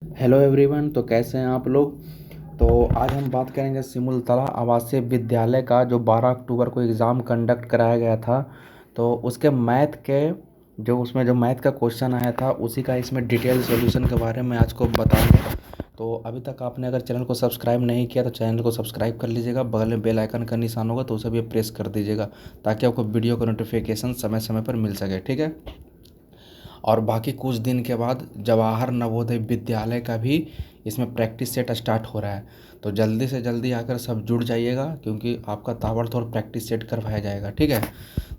Hello everyone. तो कैसे हैं आप लोग। तो आज हम बात करेंगे सिमुलतला आवासीय विद्यालय का जो 12 अक्टूबर को एग्ज़ाम कंडक्ट कराया गया था। तो उसके मैथ के जो मैथ का क्वेश्चन आया था उसी का इसमें डिटेल सॉल्यूशन के बारे में आज को बताऊंगा। तो अभी तक आपने अगर चैनल को सब्सक्राइब नहीं किया तो चैनल को सब्सक्राइब कर लीजिएगा, बगल में बेल आइकन का निशान होगा तो उसे भी प्रेस कर दीजिएगा ताकि आपको वीडियो का नोटिफिकेशन समय समय पर मिल सके। ठीक है। और बाकी कुछ दिन के बाद जवाहर नवोदय विद्यालय का भी इसमें प्रैक्टिस सेट स्टार्ट हो रहा है। तो जल्दी से जल्दी आकर सब जुड़ जाइएगा क्योंकि आपका ताबड़तोड़ प्रैक्टिस सेट करवाया जाएगा। ठीक है।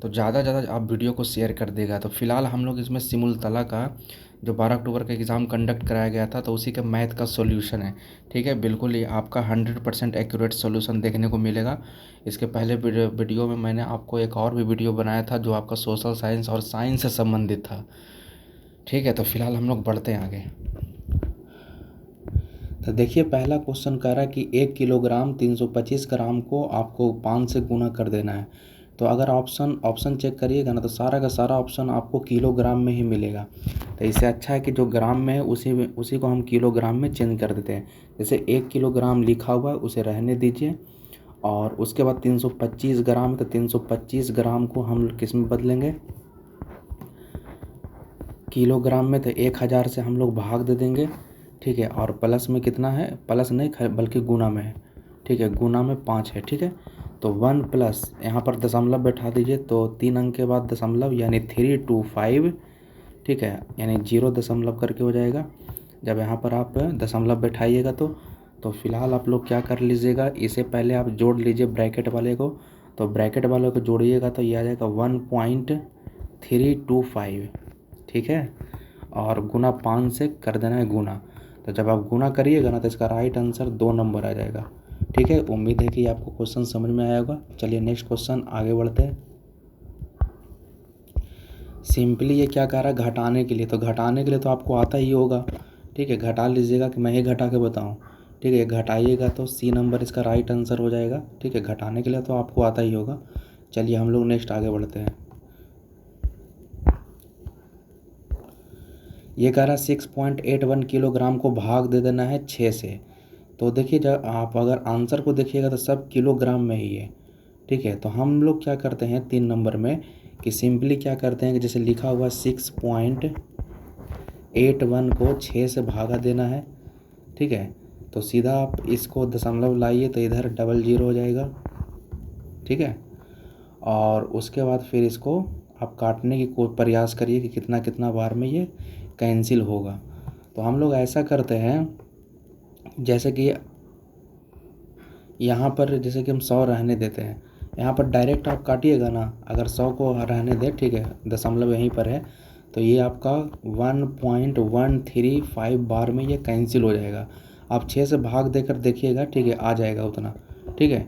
तो ज़्यादा ज़्यादा आप वीडियो को शेयर कर देगा। तो फिलहाल हम लोग इसमें सिमुलतला का जो 12 अक्टूबर का एग्ज़ाम कंडक्ट कराया गया था तो उसी के मैथ का सॉल्यूशन है। ठीक है। बिल्कुल ही आपका 100% एक्यूरेट सॉल्यूशन देखने को मिलेगा। इसके पहले वीडियो में मैंने आपको एक और भी वीडियो बनाया था जो आपका सोशल साइंस और साइंस से संबंधित था। ठीक है। तो फिलहाल हम लोग बढ़ते हैं आगे। तो देखिए पहला क्वेश्चन कह रहा है कि 1 किलोग्राम 325 ग्राम को आपको 5 से गुना कर देना है। तो अगर ऑप्शन चेक करिएगा ना तो सारा का सारा ऑप्शन आपको किलोग्राम में ही मिलेगा। तो इससे अच्छा है कि जो ग्राम में है उसी को हम किलोग्राम में चेंज कर देते हैं। जैसे 1 किलोग्राम लिखा हुआ है उसे रहने दीजिए और उसके बाद 325 ग्राम, तो 325 ग्राम को हम किस में बदलेंगे, किलोग्राम में। तो 1000 से हम लोग भाग दे देंगे। ठीक है। और प्लस में कितना है, प्लस नहीं बल्कि गुना में है। ठीक है। गुना में 5 है। ठीक है। तो 1 प्लस यहाँ पर दशमलव बैठा दीजिए तो 3 अंक के बाद दशमलव यानी 325। ठीक है। यानी 0 दशमलव करके हो जाएगा जब यहाँ पर आप दशमलव बैठाइएगा। तो फिलहाल आप लोग क्या कर लीजिएगा, इसे पहले आप जोड़ लीजिए ब्रैकेट वाले को। तो ब्रैकेट वाले को जोड़िएगा तो ये आ जाएगा 1.325। ठीक है। और गुना 5 से कर देना है गुना। तो जब आप गुना करिएगा ना तो इसका राइट आंसर 2 नंबर आ जाएगा। ठीक है। उम्मीद है कि आपको क्वेश्चन समझ में आया होगा। चलिए नेक्स्ट क्वेश्चन आगे बढ़ते हैं। सिंपली ये क्या कह रहा है, घटाने के लिए। तो घटाने के लिए तो आपको आता ही होगा। ठीक है। घटा लीजिएगा कि मैं ही घटा के बताऊं। ठीक है। घटाइएगा तो सी नंबर इसका राइट आंसर हो जाएगा। ठीक है। घटाने के लिए तो आपको आता ही होगा। चलिए हम लोग नेक्स्ट आगे बढ़ते हैं। ये कह रहा है 6.81 किलोग्राम को भाग दे देना है 6 से। तो देखिए जब आप अगर आंसर को देखिएगा तो सब किलोग्राम में ही है। ठीक है। तो हम लोग क्या करते हैं 3 नंबर में कि सिंपली क्या करते हैं कि जैसे लिखा हुआ 6.81 को 6 से भागा देना है। ठीक है। तो सीधा आप इसको दशमलव लाइए तो इधर डबल जीरो हो जाएगा। ठीक है। और उसके बाद फिर इसको आप काटने की प्रयास करिए कि कितना कितना बार में ये कैंसिल होगा। तो हम लोग ऐसा करते हैं जैसे कि यहाँ पर जैसे कि हम 100 रहने देते हैं, यहाँ पर डायरेक्ट आप काटिएगा ना, अगर 100 को रहने दें, ठीक है, दशमलव यहीं पर है, तो ये आपका 1.135 बार में ये कैंसिल हो जाएगा। आप 6 से भाग देकर देखिएगा। ठीक है। आ जाएगा उतना। ठीक है।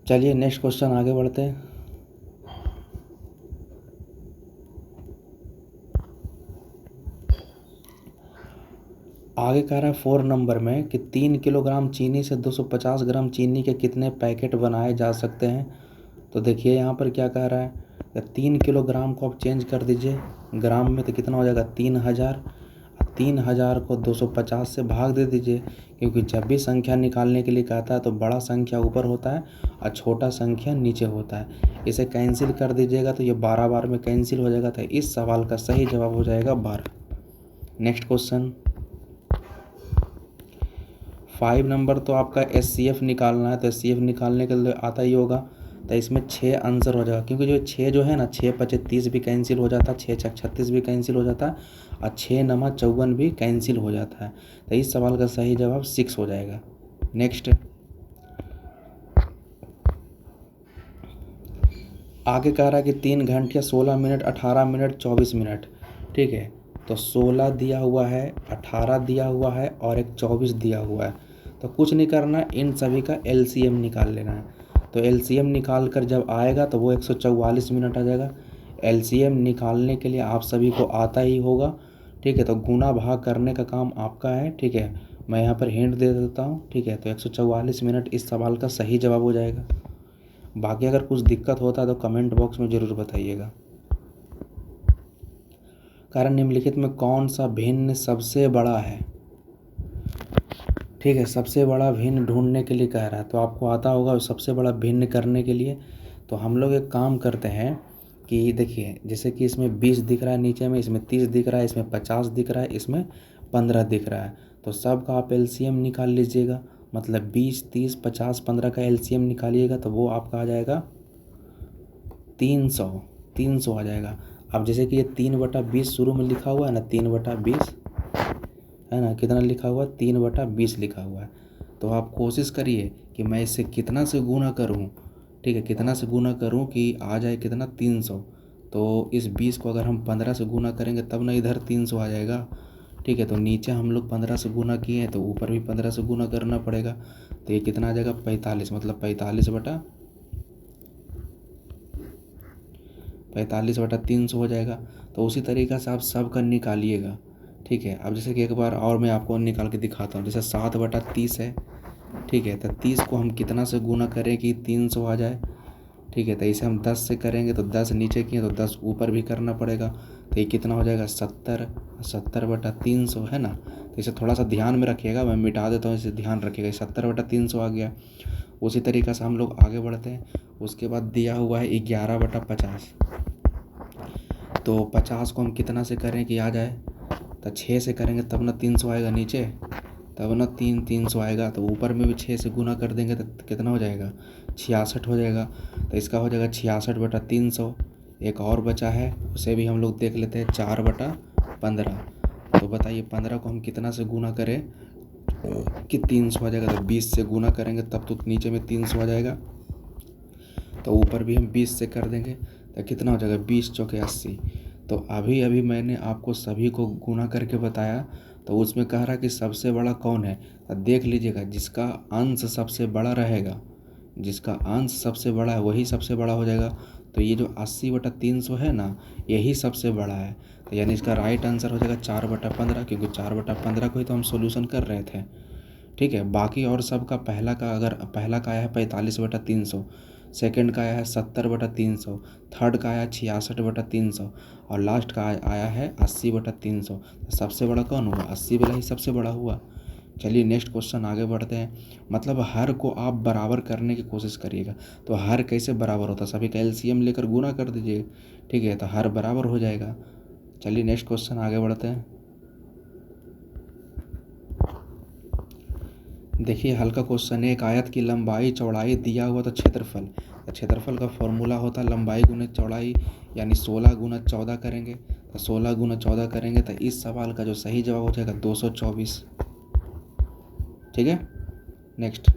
चलिए नेक्स्ट क्वेश्चन आगे बढ़ते हैं। आगे कह रहा है 4 नंबर में कि 3 किलोग्राम चीनी से 250 ग्राम चीनी के कितने पैकेट बनाए जा सकते हैं। तो देखिए यहाँ पर क्या कह रहा है, 3 किलोग्राम को आप चेंज कर दीजिए ग्राम में तो कितना हो जाएगा 3000। 3000 को 250 से भाग दे दीजिए क्योंकि जब भी संख्या निकालने के लिए कहता है तो बड़ा संख्या ऊपर होता है और छोटा संख्या नीचे होता है। इसे कैंसिल कर दीजिएगा तो ये 12 बार में कैंसिल हो जाएगा। तो इस सवाल का सही जवाब हो जाएगा 12। नेक्स्ट क्वेश्चन 5 नंबर तो आपका SCF निकालना है। तो SCF निकालने के लिए आता ही होगा। तो इसमें 6 आंसर हो जाएगा क्योंकि जो 6 जो है ना, 6 पचे 30 भी कैंसिल हो जाता है, 6 छक 36 भी कैंसिल हो जाता है और 6 नमा 54 भी कैंसिल हो जाता है। तो इस सवाल का सही जवाब 6 हो जाएगा। नेक्स्ट आगे कह रहा है कि 3 घंटे 16 मिनट 18 मिनट 24 मिनट। ठीक है। तो 16 दिया हुआ है, 18 दिया हुआ है और एक 24 दिया हुआ है। तो कुछ नहीं करना है, इन सभी का LCM निकाल लेना है। तो LCM निकाल कर जब आएगा तो वो 144 मिनट आ जाएगा। LCM निकालने के लिए आप सभी को आता ही होगा। ठीक है। तो गुना भाग करने का काम आपका है। ठीक है। मैं यहाँ पर हिंट दे देता हूँ। ठीक है। तो 144 मिनट इस सवाल का सही जवाब हो जाएगा। बाकी अगर कुछ दिक्कत होता है तो कमेंट बॉक्स में ज़रूर बताइएगा। कारण निम्नलिखित में कौन सा भिन्न सबसे बड़ा है। ठीक है, सबसे बड़ा भिन्न ढूंढने के लिए कह रहा है, तो आपको आता होगा सबसे बड़ा भिन्न करने के लिए। तो हम लोग एक काम करते हैं कि देखिए, जैसे कि इसमें 20 दिख रहा है नीचे में, इसमें 30 दिख रहा है, इसमें 50 दिख रहा है, इसमें 15 दिख रहा है। तो सब का आप एलसीएम निकाल लीजिएगा, मतलब 20, 30, 50, 15 का एलसीएम निकालिएगा तो वो आपका आ जाएगा 300। 300 आ जाएगा। अब जैसे कि ये 3/20 शुरू में लिखा हुआ है ना, 3/20 है ना, कितना लिखा हुआ है, 3/20 लिखा हुआ है। तो आप कोशिश करिए कि मैं इससे कितना से गुना करूँ, ठीक है, कितना से गुना करूँ कि आ जाए कितना, 300। तो इस 20 को अगर हम 15 से गुना करेंगे तब ना इधर 300 आ जाएगा। ठीक है, तो नीचे हम लोग 15 से गुना किए हैं तो ऊपर भी 15 से गुना करना पड़ेगा। तो ये कितना आ जाएगा, 45, मतलब 45/300 हो जाएगा। तो उसी तरीक़ा से आप सब का निकालिएगा। ठीक है, अब जैसे कि एक बार और मैं आपको निकाल के दिखाता हूँ। जैसे 7/30 है, ठीक है, तो 30 को हम कितना से गुना करें कि 300 आ जाए। ठीक है, तो इसे हम 10 से करेंगे तो 10 नीचे किए तो 10 ऊपर भी करना पड़ेगा। तो ये कितना हो जाएगा, 70/300 है ना। तो इसे थोड़ा सा ध्यान में रखिएगा, मैं मिटा देता हूँ, इसे ध्यान रखिएगा। 70/300 आ गया। उसी तरीक़े से हम लोग आगे बढ़ते हैं। उसके बाद दिया हुआ है 11/50। तो 50 को हम कितना से करें कि आ जाए, तो 6 से करेंगे तब ना 300 आएगा नीचे, तब ना 300 आएगा। तो ऊपर में भी 6 से गुना कर देंगे तो कितना हो जाएगा, 66 हो जाएगा। तो इसका हो जाएगा 66/300। एक और बचा है, उसे भी हम लोग देख लेते हैं, 4/15। तो बताइए 15 को हम कितना से गुना करें कि 300 आ जाएगा। तो 20 से गुना करेंगे तब तो नीचे में 300 आ जाएगा। तो ऊपर भी हम 20 से कर देंगे तो कितना हो जाएगा, 20 चौके 80। तो अभी अभी मैंने आपको सभी को गुना करके बताया। तो उसमें कह रहा कि सबसे बड़ा कौन है, तो देख लीजिएगा, जिसका अंश सबसे बड़ा रहेगा, जिसका अंश सबसे बड़ा है वही सबसे बड़ा हो जाएगा। तो ये जो 80/300 है ना, यही सबसे बड़ा है। तो यानी इसका राइट आंसर हो जाएगा 4/15, क्योंकि 4/15 को ही तो हम सोल्यूशन कर रहे थे। ठीक है, बाकी और सब का पहला का, अगर पहला का आया है 45/300, सेकंड का आया है 70/300, थर्ड का आया है 66/300 और लास्ट का आया है 80/300। सबसे बड़ा कौन हुआ, 80 वाला ही सबसे बड़ा हुआ। चलिए नेक्स्ट क्वेश्चन आगे बढ़ते हैं। मतलब हर को आप बराबर करने की कोशिश करिएगा। तो हर कैसे बराबर होता है, सभी का एलसीएम लेकर गुना कर दीजिए। ठीक है, तो हर बराबर हो जाएगा। चलिए नेक्स्ट क्वेश्चन आगे बढ़ते हैं। देखिए हल्का क्वेश्चन है। एक आयत की लंबाई चौड़ाई दिया हुआ तो क्षेत्रफल, क्षेत्रफल का फॉर्मूला होता है लंबाई गुना चौड़ाई, यानी 16 गुना 14 करेंगे। तो 16 गुना 14 करेंगे तो इस सवाल का जो सही जवाब हो जाएगा 224। ठीक है, नेक्स्ट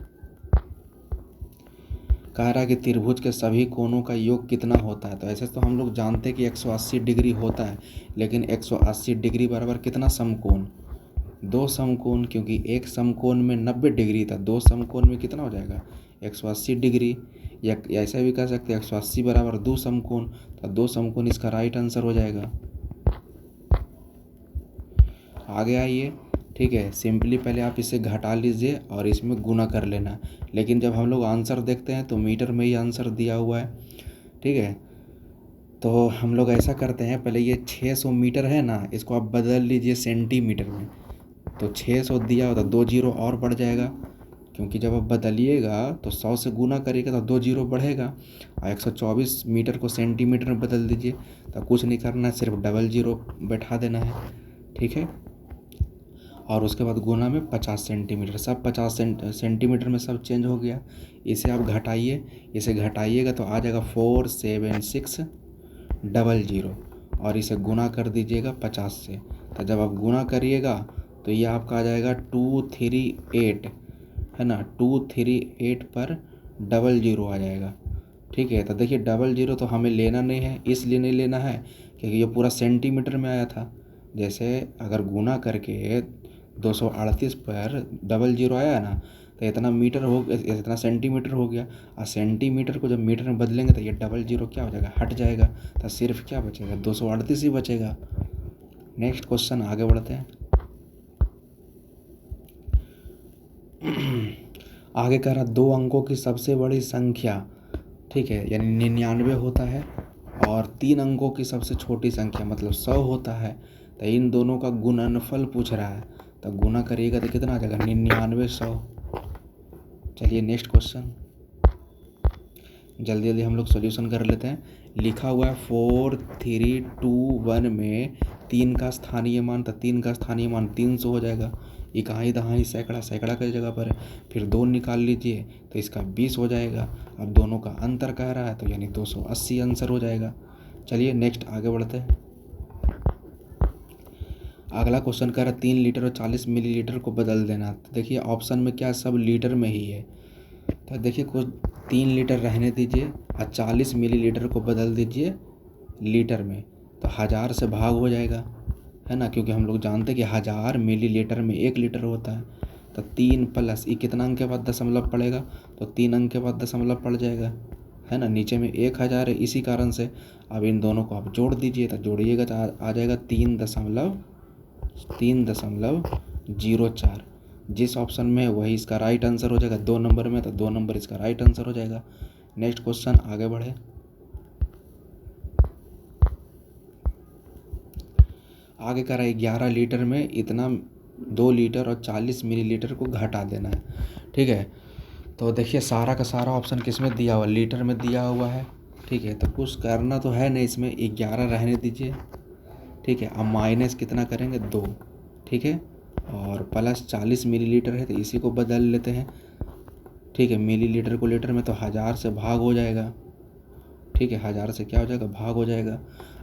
कह रहा है कि त्रिभुज के सभी कोणों का योग कितना होता है। तो ऐसे तो हम लोग जानते हैं कि 180 डिग्री होता है, लेकिन 180 डिग्री बराबर कितना समकोण, 2 समकोण, क्योंकि एक समकोण में 90 डिग्री था, 2 समकोण में कितना हो जाएगा 180 डिग्री। या ऐसा भी कह सकते हैं 180 बराबर 2 समकोण, तो 2 समकोण इसका राइट आंसर हो जाएगा। आगे आइए। ठीक है, सिंपली पहले आप इसे घटा लीजिए और इसमें गुना कर लेना। लेकिन जब हम लोग आंसर देखते हैं तो मीटर में ही आंसर दिया हुआ है। ठीक है, तो हम लोग ऐसा करते हैं, पहले ये 600 मीटर है ना, इसको आप बदल लीजिए सेंटीमीटर में। तो 600 दिया हो तो 2 जीरो और बढ़ जाएगा, क्योंकि जब आप बदलिएगा तो 100 से गुना करिएगा तो 2 जीरो बढ़ेगा। और 124 मीटर को सेंटीमीटर में बदल दीजिए। तो कुछ नहीं करना है, सिर्फ डबल जीरो बैठा देना है। ठीक है, और उसके बाद गुना में 50 सेंटीमीटर, सब 50 सेंटीमीटर में सब चेंज हो गया। इसे आप घटाइए, इसे घटाइएगा तो आ जाएगा 47600 और इसे गुना कर दीजिएगा 50 से। तो जब आप गुना करिएगा तो ये आपका आ जाएगा 238 है ना, 238 पर 00 आ जाएगा। ठीक है, तो देखिए 00 तो हमें लेना नहीं है, इसलिए नहीं लेना है क्योंकि ये पूरा सेंटीमीटर में आया था। जैसे अगर गुना करके 238 पर 00 आया है ना, तो इतना मीटर हो, इतना सेंटीमीटर हो गया। और सेंटीमीटर को जब मीटर में बदलेंगे तो ये 00 क्या हो जाएगा, हट जाएगा। तो सिर्फ क्या बचेगा, 238 ही बचेगा। नेक्स्ट क्वेश्चन आगे बढ़ते हैं। आगे कह रहा 2 अंकों की सबसे बड़ी संख्या, ठीक है, यानी 99 होता है, और 3 अंकों की सबसे छोटी संख्या मतलब 100 होता है। तो इन दोनों का गुणनफल पूछ रहा है। तो गुना करिएगा तो कितना आ जाएगा 9900। चलिए नेक्स्ट क्वेश्चन, जल्दी जल्दी हम लोग सॉल्यूशन कर लेते हैं। लिखा हुआ है 4321 में 3 का स्थानीय मान, तो 3 का स्थानीय मान 300 हो जाएगा। इकाई दहाई सैकड़ा, सैकड़ा की जगह पर है। फिर 2 निकाल लीजिए तो इसका 20 हो जाएगा। अब दोनों का अंतर कह रहा है तो यानी 280 आंसर हो जाएगा। चलिए नेक्स्ट आगे बढ़ते हैं। अगला क्वेश्चन कह रहा है 3 लीटर और 40 मिलीलीटर को बदल देना। तो देखिए ऑप्शन में क्या, सब लीटर में ही है। तो देखिए कुछ 3 लीटर रहने दीजिए और 40 मिलीलीटर को बदल दीजिए लीटर में, तो 1000 से भाग हो जाएगा, है ना, क्योंकि हम लोग जानते हैं कि 1000 मिलीलीटर में 1 लीटर होता है। तो 3 प्लस ये कितना अंक के बाद दशमलव पड़ेगा, तो 3 अंक के बाद दशमलव पड़ जाएगा, है ना। नीचे में 1000 है, इसी कारण से अब इन दोनों को आप जोड़ दीजिए, तो जोड़िएगा तो आ जाएगा 3.04। जिस ऑप्शन में है वही इसका राइट आंसर हो जाएगा। 2 नंबर में तो 2 नंबर इसका राइट आंसर हो जाएगा। नेक्स्ट क्वेश्चन आगे बढ़े। आगे कह रहा है 11 लीटर में इतना 2 लीटर और 40 मिलीलीटर को घटा देना है। ठीक है, तो देखिए सारा का सारा ऑप्शन किस में दिया हुआ, लीटर में दिया हुआ है। ठीक है, तो कुछ करना तो है नहीं इसमें, 11 रहने दीजिए। ठीक है, अब माइनस कितना करेंगे 2। ठीक है, और प्लस 40 मिलीलीटर है तो इसी को बदल लेते हैं। ठीक है, मिलीलीटर को लीटर में तो 1000 से भाग हो जाएगा। ठीक है, 1000 से क्या हो जाएगा, भाग हो जाएगा।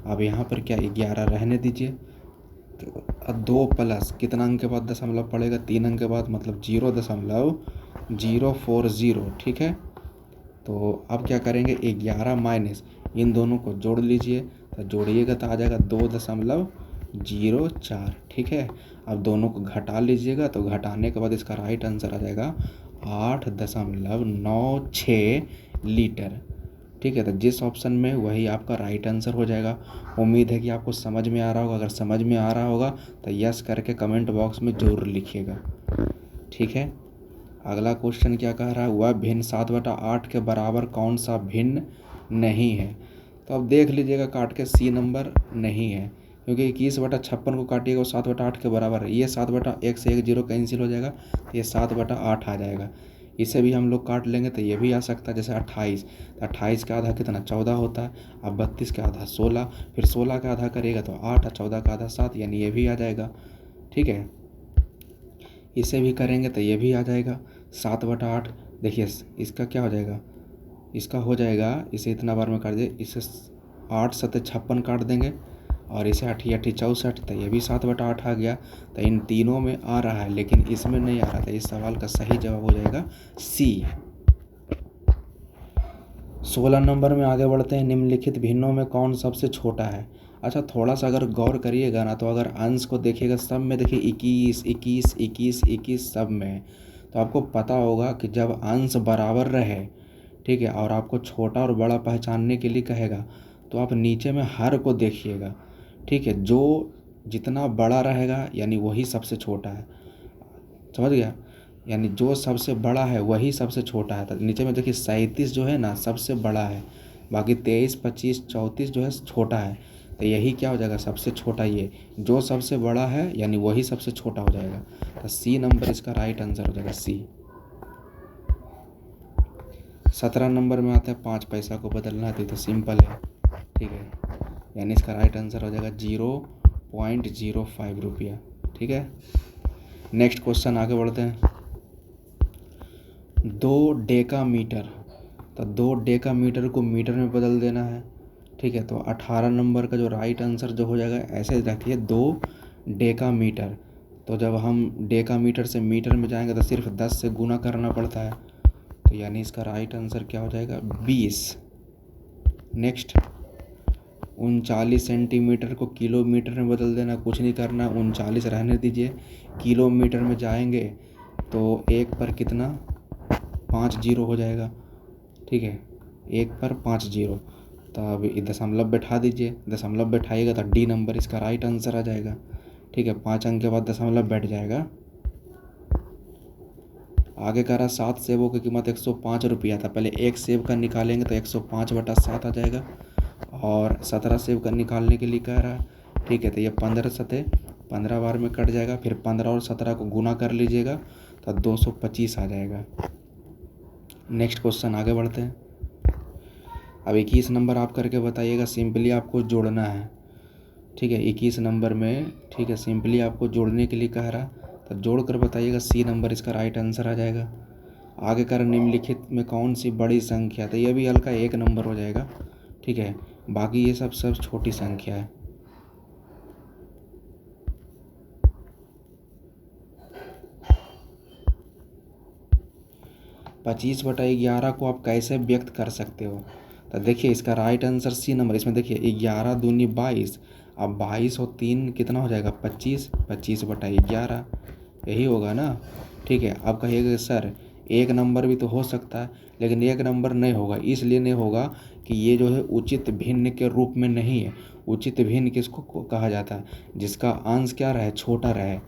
अब यहाँ पर क्या 11 रहने दीजिए। तो अब 2 प्लस कितना अंक के बाद दशमलव पड़ेगा, 3 अंक के बाद, मतलब 0.040। ठीक है, तो अब क्या करेंगे 11 माइनस इन दोनों को जोड़ लीजिए, तो जोड़िएगा तो आ जाएगा 2.04। ठीक है, अब दोनों को घटा लीजिएगा, तो घटाने के बाद इसका राइट आंसर आ जाएगा 8.96 लीटर। ठीक है, तो जिस ऑप्शन में वही आपका राइट आंसर हो जाएगा। उम्मीद है कि आपको समझ में आ रहा होगा। अगर समझ में आ रहा होगा तो यस करके कमेंट बॉक्स में ज़रूर लिखिएगा। ठीक है, अगला क्वेश्चन क्या कह रहा है, वह भिन्न 7/8 के बराबर कौन सा भिन्न नहीं है। तो अब देख लीजिएगा काट के, सी नंबर नहीं है, क्योंकि 21/56 को काटिएगा वो 7/8 के बराबर है। ये 7/1 से 1 0 कैंसिल हो जाएगा, तो ये 7/8 आ जाएगा। इसे भी हम लोग काट लेंगे तो ये भी आ सकता है, जैसे 28, तो 28 का आधा कितना 14 होता है। अब 32 का आधा 16, फिर 16 का आधा करिएगा तो 8, और 14 का आधा 7, यानी ये भी आ जाएगा। ठीक है, इसे भी करेंगे तो ये भी आ जाएगा 7/8। देखिए इसका क्या हो जाएगा, इसका हो जाएगा, इसे इतना बार में काट दे, इसे 8 7 56 काट देंगे, और इसे 8 8 64, तो ये भी 7/8 आ गया। तो इन तीनों में आ रहा है लेकिन इसमें नहीं आ रहा था। इस सवाल का सही जवाब हो जाएगा सी। 16 नंबर में आगे बढ़ते हैं। निम्नलिखित भिन्नों में कौन सबसे छोटा है। अच्छा, थोड़ा सा अगर गौर करिएगा ना, तो अगर अंश को देखिएगा सब में, देखिए 21 21 21 21 सब में, तो आपको पता होगा कि जब अंश बराबर रहे, ठीक है, और आपको छोटा और बड़ा पहचानने के लिए कहेगा, तो आप नीचे में हर को देखिएगा। ठीक है, जो जितना बड़ा रहेगा यानी वही सबसे छोटा है, समझ गया, यानी जो सबसे बड़ा है वही सबसे छोटा है। तो नीचे में देखिए 37 जो है ना सबसे बड़ा है, बाकी 23 25 34 जो है छोटा है। तो यही क्या हो जाएगा, सबसे छोटा ये, जो सबसे बड़ा है यानी वही सबसे छोटा हो जाएगा। तो सी नंबर इसका राइट आंसर हो जाएगा, सी। 17 नंबर में आता है 5 पैसा को बदलना है, तो सिंपल है। ठीक है, यानी इसका राइट आंसर हो जाएगा 0.05 रुपया। ठीक है, नेक्स्ट क्वेश्चन आगे बढ़ते हैं। 2 डेकामीटर, तो 2 डेकामीटर को मीटर में बदल देना है। ठीक है, तो 18 नंबर का जो राइट आंसर जो हो जाएगा, ऐसे रखिए 2 डेकामीटर। तो जब हम डेकामीटर से मीटर में जाएंगे तो सिर्फ 10 से गुना करना पड़ता है, तो यानी इसका राइट आंसर क्या हो जाएगा 20। नेक्स्ट, 39 सेंटीमीटर को किलोमीटर में बदल देना, कुछ नहीं करना, 39 रहने दीजिए। किलोमीटर में जाएंगे तो 1 पर कितना 5 जीरो हो जाएगा। ठीक है, 1 पर 5 जीरो, तो अब दशमलव बैठा दीजिए, दशमलव बैठाइएगा तो डी नंबर इसका राइट आंसर आ जाएगा। ठीक है, 5 अंक के बाद दशमलव बैठ जाएगा। आगे कह रहा 7 सेबों की कीमत 105 रुपया था। पहले एक सेब का निकालेंगे तो 105/7 आ जाएगा, और 17 सेब का निकालने के लिए कह रहा है। ठीक है, तो ये 15 सतह 15 बार में कट जाएगा, फिर 15 और 17 को गुना कर लीजिएगा तो 225 आ जाएगा। नेक्स्ट क्वेश्चन आगे बढ़ते हैं। अब 21 नंबर आप करके बताइएगा, सिंपली आपको जोड़ना है। ठीक है, 21 नंबर में, ठीक है, सिंपली आपको जोड़ने के लिए कह रहा, तो जोड़ कर बताइएगा। सी नंबर इसका राइट आंसर आ जाएगा। आगे कर निम्नलिखित में कौन सी बड़ी संख्या, तो ये भी हल्का 1 नंबर हो जाएगा। ठीक है, बाकी ये सब छोटी संख्या है। पच्चीस बटा 11 को आप कैसे व्यक्त कर सकते हो, तो देखिए इसका राइट आंसर सी नंबर। इसमें देखिए 11 दूनी 22, अब 22 और 3 कितना हो जाएगा 25, 25 बटा 11 यही होगा ना। ठीक है, अब कहिएगा सर 1 नंबर भी तो हो सकता है, लेकिन 1 नंबर नहीं होगा। इसलिए नहीं होगा कि ये जो है उचित भिन्न के रूप में नहीं है। उचित भिन्न किसको कहा जाता है, जिसका अंश क्या रहे, छोटा रहे,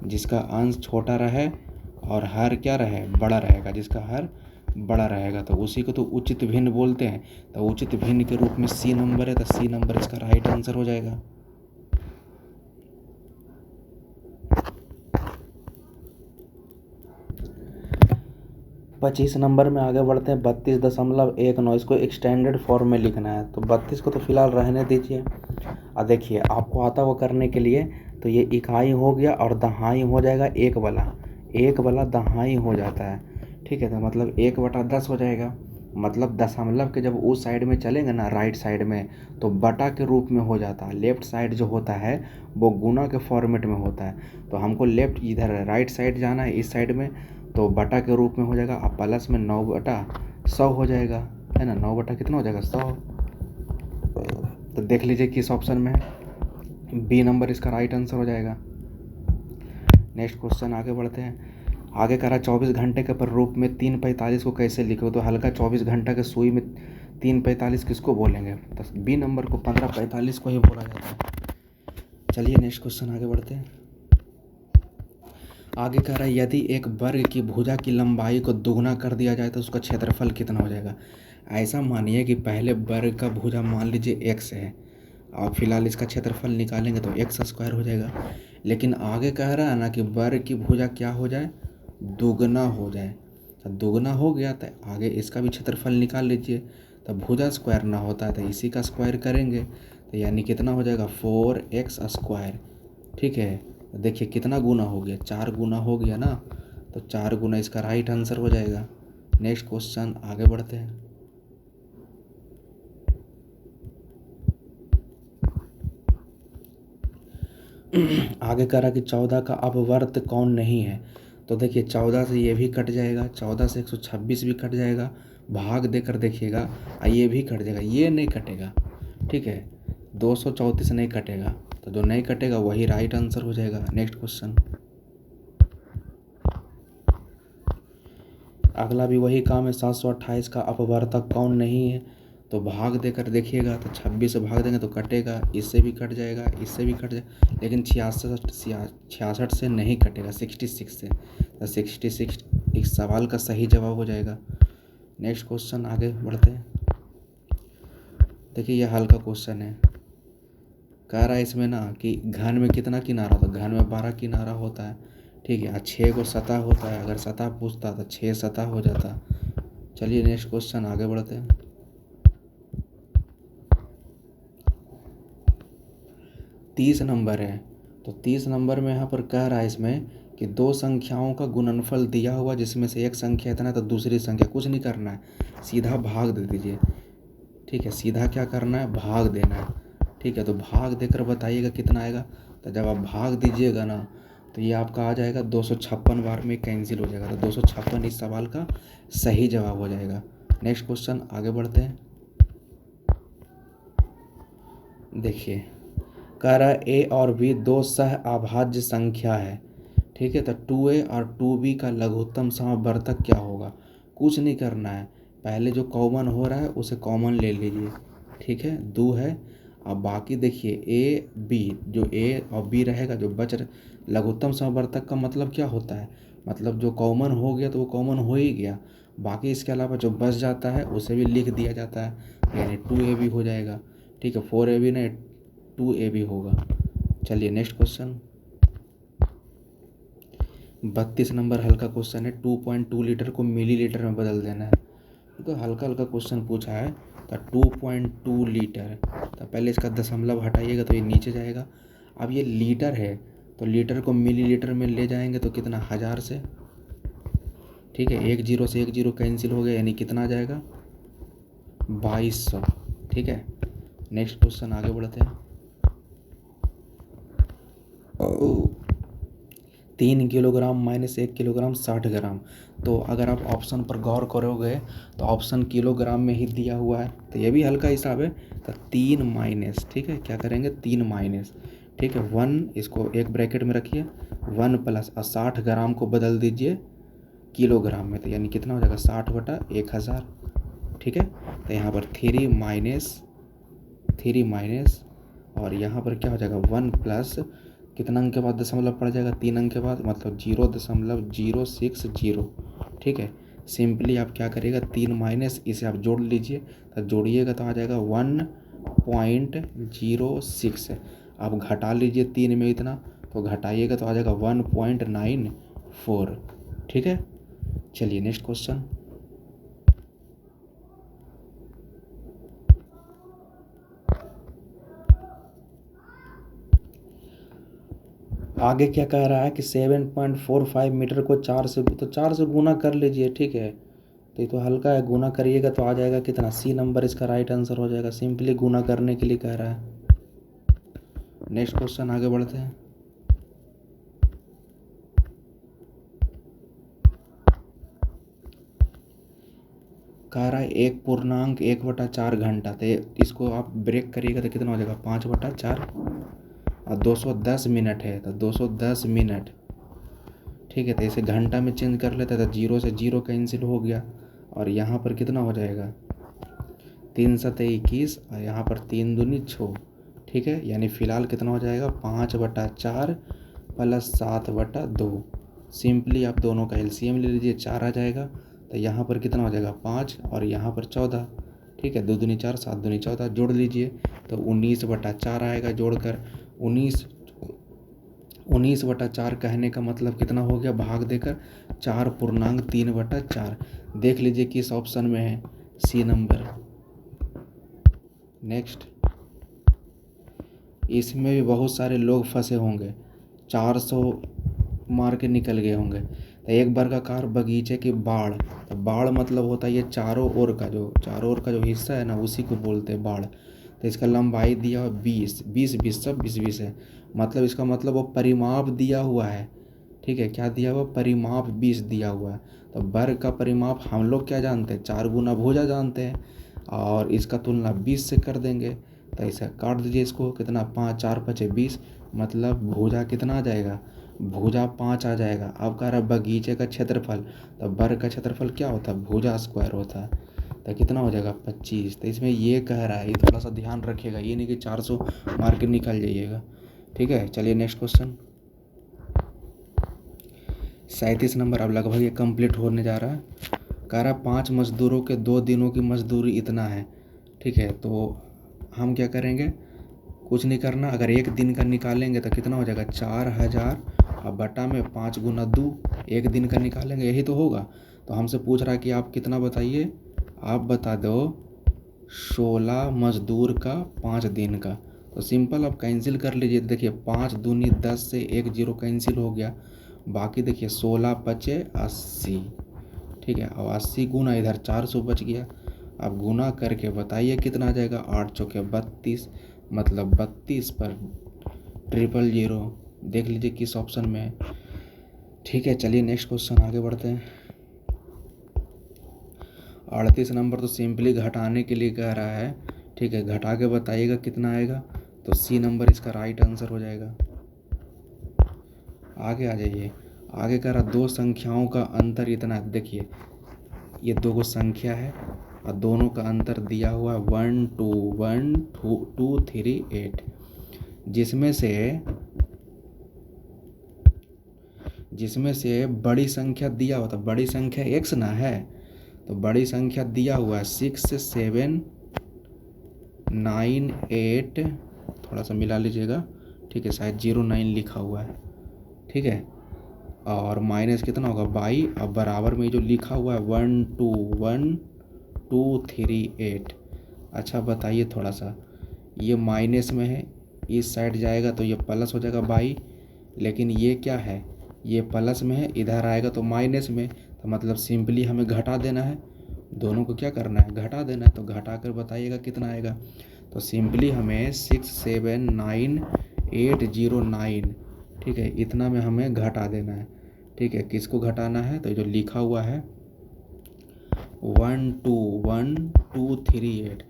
जिसका अंश छोटा रहे और हर क्या रहे, बड़ा रहेगा, जिसका हर बड़ा रहेगा, तो उसी को तो उचित भिन्न बोलते हैं। तो उचित भिन्न के रूप में सी नंबर है, तो सी नंबर इसका राइट आंसर हो जाएगा। पच्चीस नंबर में आगे बढ़ते हैं। 32.19 इसको एक्सटेंडेड फॉर्म में लिखना है, तो 32 को तो फिलहाल रहने दीजिए। अब देखिए आपको आता हुआ करने के लिए, तो ये इकाई हो गया और दहाई हो जाएगा, एक वाला दहाई हो जाता है। ठीक है, तो मतलब 1/10 हो जाएगा। मतलब दशमलव के जब उस साइड में चलेंगे ना, राइट साइड में, तो बटा के रूप में हो जाता है। लेफ्ट साइड जो होता है वो गुना के फॉर्मेट में होता है, तो हमको लेफ्ट इधर राइट साइड जाना है, इस साइड में, तो बटा के रूप में हो जाएगा। अब प्लस में 9/100 हो जाएगा, है ना। 9 बटा कितना हो जाएगा, 100। तो देख लीजिए किस ऑप्शन में है, बी नंबर इसका राइट आंसर हो जाएगा। नेक्स्ट क्वेश्चन आगे बढ़ते हैं। आगे कह रहा 24 घंटे के प्रारूप में 3:45 को कैसे लिखो, तो हल्का 24 घंटा के सुई में 3:45 किसको बोलेंगे, तो बी नंबर को 15:45 को ही बोला जाता है। चलिए नेक्स्ट क्वेश्चन आगे बढ़ते हैं। आगे कह रहा है यदि एक वर्ग की भुजा की लंबाई को दोगुना कर दिया जाए तो उसका क्षेत्रफल कितना हो जाएगा। ऐसा मानिए कि पहले वर्ग का भुजा मान लीजिए x है, आप फिलहाल इसका क्षेत्रफल निकालेंगे तो x² हो जाएगा। लेकिन आगे कह रहा है ना कि वर्ग की भुजा क्या हो जाए, दोगुना हो जाए। तो दोगुना हो गया तो आगे इसका भी क्षेत्रफल निकाल लीजिए, तो भुजा स्क्वायर ना होता है तो इसी का स्क्वायर करेंगे, तो यानी कितना हो जाएगा 4x²। ठीक है, तो देखिए कितना गुना हो गया, 4 गुना हो गया ना, तो 4 गुना इसका राइट आंसर हो जाएगा। नेक्स्ट क्वेश्चन आगे बढ़ते हैं। आगे कह रहा कि 14 का अपवर्त कौन नहीं है, तो देखिए 14 से ये भी कट जाएगा, 14 से 126 भी कट जाएगा, भाग देकर देखिएगा, ये भी कट जाएगा, ये नहीं कटेगा। ठीक है, 234 नहीं कटेगा, तो जो नहीं कटेगा वही राइट आंसर हो जाएगा। नेक्स्ट क्वेश्चन, अगला भी वही काम है। 728 का अपवर्तक कौन नहीं है, तो भाग देकर देखिएगा, तो 26 से भाग देंगे तो कटेगा, इससे भी कट जाएगा, इससे भी कट जाएगा, लेकिन 66 से नहीं कटेगा, 66 से, तो 66 इस सवाल का सही जवाब हो जाएगा। नेक्स्ट क्वेश्चन आगे बढ़ते हैं। देखिए यह हल्का क्वेश्चन है, कह रहा है इसमें ना कि घन में कितना किनारा होता है, घन में 12 किनारा होता है। ठीक है, 6 को सतह होता है, अगर सतह पूछता तो 6 सतह हो जाता। चलिए नेक्स्ट क्वेश्चन आगे बढ़ते हैं। 30 नंबर है, तो 30 नंबर में यहाँ पर कह रहा है इसमें कि दो संख्याओं का गुणनफल दिया हुआ, जिसमें से एक संख्या इतना है तो दूसरी संख्या, कुछ नहीं करना है, सीधा भाग दे दीजिए। ठीक है, सीधा क्या करना है, भाग देना है। ठीक है, तो भाग देकर बताइएगा कितना आएगा, तो जब आप भाग दीजिएगा ना तो ये आपका आ जाएगा 256 बार में कैंसिल हो जाएगा, तो 256 इस सवाल का सही जवाब हो जाएगा। नेक्स्ट क्वेश्चन आगे बढ़ते हैं। देखिए कह रहा है ए और बी दो सह अभाज्य संख्या है। ठीक है, तो 2a और 2b का लघुत्तम समवर्तक क्या होगा। कुछ नहीं करना है, पहले जो कॉमन हो रहा है उसे कॉमन ले लीजिए। ठीक है, 2 है, अब बाकी देखिए ए बी, जो ए और बी रहेगा, जो बच लघुत्तम समवर्तक का मतलब क्या होता है, मतलब जो कॉमन हो गया तो वो कॉमन हो ही गया, बाकी इसके अलावा जो बच जाता है उसे भी लिख दिया जाता है, यानी 2ab हो जाएगा। ठीक है, 4ab नहीं 2ab होगा। चलिए नेक्स्ट क्वेश्चन। 32 नंबर हल्का क्वेश्चन है, 2.2 लीटर को मिलीलीटर में बदल देना है। तो हल्का हल्का क्वेश्चन पूछा है, तो 2.2 लीटर, तो पहले इसका दशमलव हटाइएगा तो ये नीचे जाएगा। अब ये लीटर है, तो लीटर को मिलीलीटर में ले जाएंगे तो कितना, 1000 से, ठीक है। एक जीरो से एक जीरो कैंसिल हो गया, यानी कितना आ जाएगा, 2200, ठीक है। नेक्स्ट क्वेश्चन आगे बढ़ते हैं। 3 किलोग्राम माइनस 1 किलोग्राम 60 ग्राम। तो अगर आप ऑप्शन पर गौर करोगे तो ऑप्शन किलोग्राम में ही दिया हुआ है, तो ये भी हल्का हिसाब है। तो 3 माइनस, ठीक है, क्या करेंगे, 3 माइनस, ठीक है, 1, इसको एक ब्रैकेट में रखिए, 1 प्लस 60 ग्राम को बदल दीजिए किलोग्राम में, तो यानी कितना हो जाएगा, 60/1000, ठीक है। तो यहाँ पर 3 माइनस और यहाँ पर क्या हो जाएगा, 1 प्लस कितना अंक के बाद दशमलव पड़ जाएगा, 3 अंक के बाद, मतलब 0.060, ठीक है। सिंपली आप क्या करिएगा, 3 माइनस, इसे आप जोड़ लीजिए, तो जोड़िएगा तो आ जाएगा 1.06। आप घटा लीजिए 3 में इतना, तो घटाइएगा तो आ जाएगा 1.94, ठीक है। चलिए नेक्स्ट क्वेश्चन। आगे क्या कह रहा है कि 7.45 मीटर को 4 से गुना कर लीजिए, ठीक है। तो ये तो हल्का है, गुना करिएगा तो आ जाएगा कितना, सी नंबर इसका राइट आंसर हो जाएगा। सिंपली गुना करने के लिए कह रहा है। नेक्स्ट क्वेश्चन आगे बढ़ते हैं। कह रहा है 1.1/4 घंटा, तो इसको आप ब्रेक करिएगा तो कितना हो जाएगा, 5/4, और 210 मिनट है, तो 210 मिनट, ठीक है। तो इसे घंटा में चेंज कर लेते हैं, तो 0 से 0 कैंसिल हो गया, और यहाँ पर कितना हो जाएगा, 3 7 21, और यहाँ पर 3 दूनी 6, ठीक है। यानी फ़िलहाल कितना हो जाएगा, 5/4 प्लस 7/2। सिंपली आप दोनों का एलसीएम ले लीजिए, 4 आ जाएगा, तो यहाँ पर कितना हो जाएगा, 5, और यहाँ पर 14, ठीक है। 2 दूनी 4, 7 दूनी 14, जोड़ लीजिए तो 19/4 आएगा। जोड़कर 19/4 कहने का मतलब कितना हो गया, भाग देकर 4.3/4। देख लीजिए किस ऑप्शन में है, सी नंबर। नेक्स्ट, इसमें भी बहुत सारे लोग फंसे होंगे, 400 मार के निकल गए होंगे। तो एक वर्गाकार बगीचे की बाड़, तो बाड़ मतलब होता है ये चारों ओर का जो हिस्सा है ना, उसी को बोलते हैं बाड़। तो इसका लंबाई दिया हुआ 20 20 20 सब 20 20 है, मतलब इसका मतलब वो परिमाप दिया हुआ है, ठीक है। क्या दिया हुआ, परिमाप 20 दिया हुआ है। तो वर्ग का परिमाप हम लोग क्या जानते हैं, 4 गुना भुजा जानते हैं, और इसका तुलना 20 से कर देंगे। तो ऐसा काट दीजिए इसको, कितना, 5 4 5 20, मतलब भुजा कितना आ जाएगा, भुजा 5 आ जाएगा। अब कह रहा है बगीचे का क्षेत्रफल, तो वर्ग का क्षेत्रफल क्या होता है, भुजा स्क्वायर होता है, तो कितना हो जाएगा, 25। तो इसमें ये कह रहा है, ये थोड़ा सा ध्यान रखिएगा, ये नहीं कि 400 मार के निकल जाइएगा, ठीक है। चलिए नेक्स्ट क्वेश्चन। 37 नंबर, अब लगभग ये कंप्लीट होने जा रहा है। कह रहा है 5 मजदूरों के 2 दिनों की मजदूरी इतना है, ठीक है। तो हम क्या करेंगे, कुछ नहीं करना, अगर एक दिन का निकालेंगे तो कितना हो जाएगा, 4000, अब बटा में 5 गुना 2, एक दिन का निकालेंगे, यही तो होगा। तो हमसे पूछ रहा है कि आप कितना बताइए, आप बता दो 16 मजदूर का 5 दिन का। तो सिंपल आप कैंसिल कर लीजिए, देखिए 5 दूनी 10 से 1 0 कैंसिल हो गया, बाकी देखिए 16 पचे 80, ठीक है। और 80 गुना इधर 400 बच गया। अब गुना करके बताइए कितना आ जाएगा, 8 चौके 32, मतलब 32 पर 000। देख लीजिए किस ऑप्शन में है, ठीक है। चलिए नेक्स्ट क्वेश्चन आगे बढ़ते हैं। 38 नंबर तो सिंपली घटाने के लिए कह रहा है, ठीक है। घटा के बताइएगा कितना आएगा, तो सी नंबर इसका राइट आंसर हो जाएगा। आगे आ जाइए। आगे कह रहा 2 संख्याओं का अंतर इतना, देखिए ये 2 संख्या है और दोनों का अंतर दिया हुआ 1 2 1 2 2 3 8, जिसमें से बड़ी संख्या दिया हुआ था, बड़ी संख्या x ना है, तो बड़ी संख्या दिया हुआ है 6 7 9 8, थोड़ा सा मिला लीजिएगा, ठीक है, शायद 09 लिखा हुआ है, ठीक है। और माइनस कितना होगा बाई, अब बराबर में जो लिखा हुआ है 12138। अच्छा बताइए थोड़ा सा, ये माइनस में है, इस साइड जाएगा तो ये प्लस हो जाएगा बाई, लेकिन ये क्या है, ये प्लस में है, इधर आएगा तो माइनस में, तो मतलब सिंपली हमें घटा देना है, दोनों को क्या करना है, घटा देना है। तो घटा कर बताइएगा कितना आएगा। तो सिंपली हमें 679809, ठीक है, इतना में हमें घटा देना है। ठीक है, किसको घटाना है, तो जो लिखा हुआ है 121238,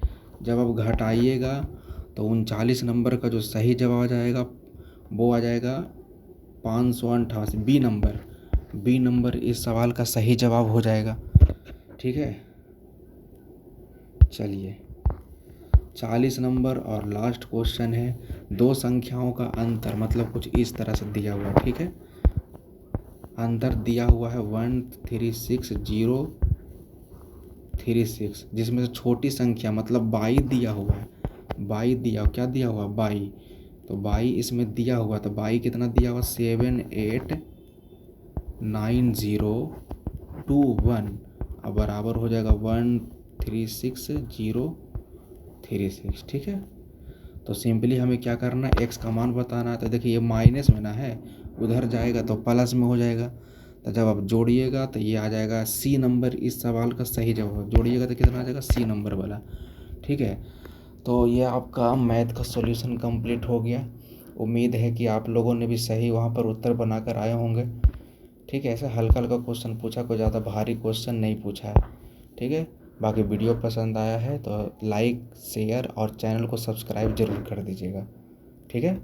जब आप घटाइएगा तो 39 नंबर का जो सही जवाब आ जाएगा वो आ जाएगा 588। बी नंबर इस सवाल का सही जवाब हो जाएगा। ठीक है, चलिए 40 नंबर और लास्ट क्वेश्चन है, दो संख्याओं का अंतर, मतलब कुछ इस तरह से दिया हुआ है। ठीक है, अंतर दिया हुआ है 136036, जिसमें से छोटी संख्या मतलब 22 दिया हुआ है, 22 दिया, क्या दिया हुआ, 22, तो 22 इसमें दिया हुआ, तो 22 कितना दिया हुआ 789021, अब बराबर हो जाएगा 136036। ठीक है, तो सिंपली हमें क्या करना है, एक्स का मान बताना है। तो देखिए ये माइनस में ना है, उधर जाएगा तो प्लस में हो जाएगा, तो जब आप जोड़िएगा तो ये आ जाएगा सी नंबर इस सवाल का सही जवाब, जोड़िएगा तो कितना आ जाएगा सी नंबर वाला। ठीक है, तो ये आपका मैथ का सॉल्यूशन कंप्लीट हो गया। उम्मीद है कि आप लोगों ने भी सही वहाँ पर उत्तर बनाकर आए होंगे। ठीक है, ऐसे हल्का हल्का क्वेश्चन पूछा, कोई ज़्यादा भारी क्वेश्चन नहीं पूछा है। ठीक है, बाकी वीडियो पसंद आया है तो लाइक शेयर और चैनल को सब्सक्राइब जरूर कर दीजिएगा। ठीक है,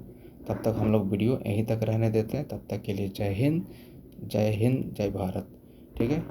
तब तक हम लोग वीडियो यहीं तक रहने देते हैं, तब तक के लिए जय हिंद जय हिंद जय भारत। ठीक है।